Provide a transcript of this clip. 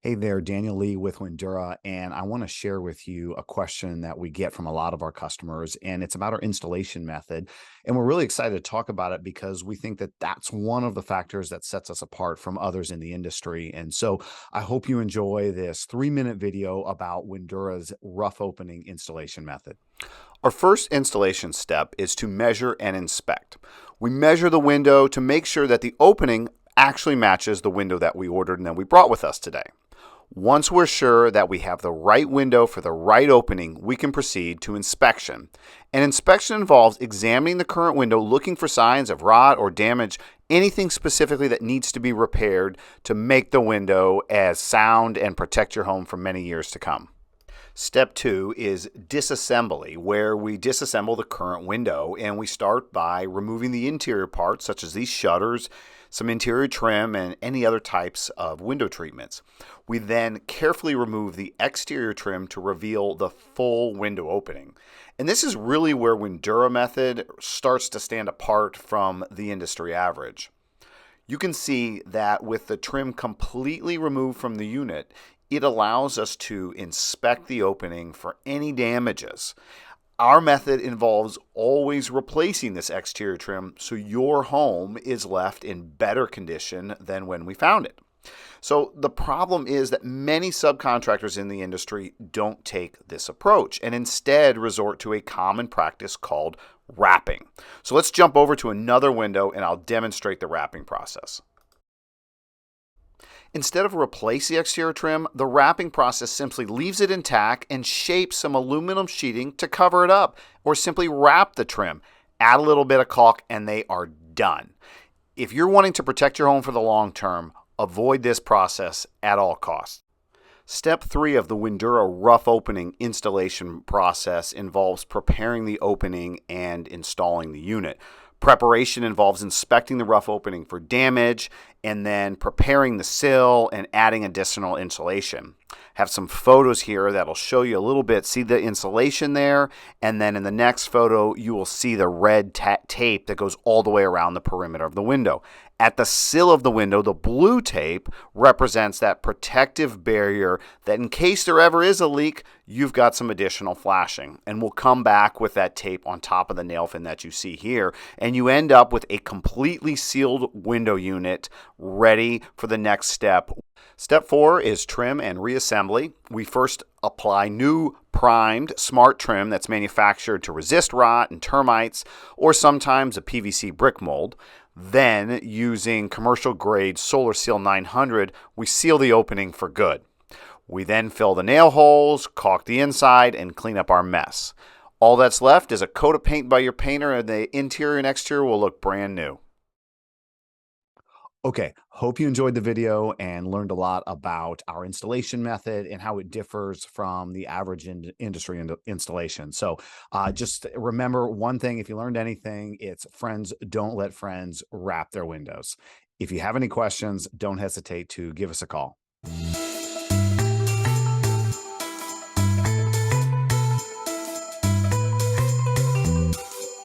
Hey there, Daniel Lee with Windura, and I want to share with you a question that we get from a lot of our customers, and it's about our installation method. And we're really excited to talk about it because we think that that's one of the factors that sets us apart from others in the industry. And so I hope you enjoy this 3-minute video about Windura's rough opening installation method. Our first installation step is to measure and inspect. We measure the window to make sure that the opening actually matches the window that we ordered and that we brought with us today. Once we're sure that we have the right window for the right opening, we can proceed to inspection. And inspection involves examining the current window, looking for signs of rot or damage, anything specifically that needs to be repaired to make the window as sound and protect your home for many years to come. Step 2 is disassembly, where we disassemble the current window, and we start by removing the interior parts such as these shutters, some interior trim, and any other types of window treatments. We then carefully remove the exterior trim to reveal the full window opening. And this is really where Windura method starts to stand apart from the industry average. You can see that with the trim completely removed from the unit, it allows us to inspect the opening for any damages. Our method involves always replacing this exterior trim so your home is left in better condition than when we found it. So the problem is that many subcontractors in the industry don't take this approach and instead resort to a common practice called wrapping. So let's jump over to another window and I'll demonstrate the wrapping process. Instead of replace the exterior trim, the wrapping process simply leaves it intact and shapes some aluminum sheeting to cover it up, or simply wrap the trim. Add a little bit of caulk and they are done. If you're wanting to protect your home for the long term, avoid this process at all costs. Step 3 of the Windura rough opening installation process involves preparing the opening and installing the unit. Preparation involves inspecting the rough opening for damage and then preparing the sill and adding additional insulation. Have some photos here that'll show you a little bit. See the insulation there, and then in the next photo you will see the red tape that goes all the way around the perimeter of the window. At the sill of the window, the blue tape represents that protective barrier that in case there ever is a leak, you've got some additional flashing. And we'll come back with that tape on top of the nail fin that you see here, and you end up with a completely sealed window unit ready for the next step. Step 4 is trim and reassembly. We first apply new primed smart trim that's manufactured to resist rot and termites, or sometimes a PVC brick mold. Then, using commercial grade Solar Seal 900, we seal the opening for good. We then fill the nail holes, caulk the inside, and clean up our mess. All that's left is a coat of paint by your painter, and the interior and exterior will look brand new. Okay, hope you enjoyed the video and learned a lot about our installation method and how it differs from the average industry installation. So just remember one thing, if you learned anything, it's friends don't let friends wrap their windows. If you have any questions, don't hesitate to give us a call.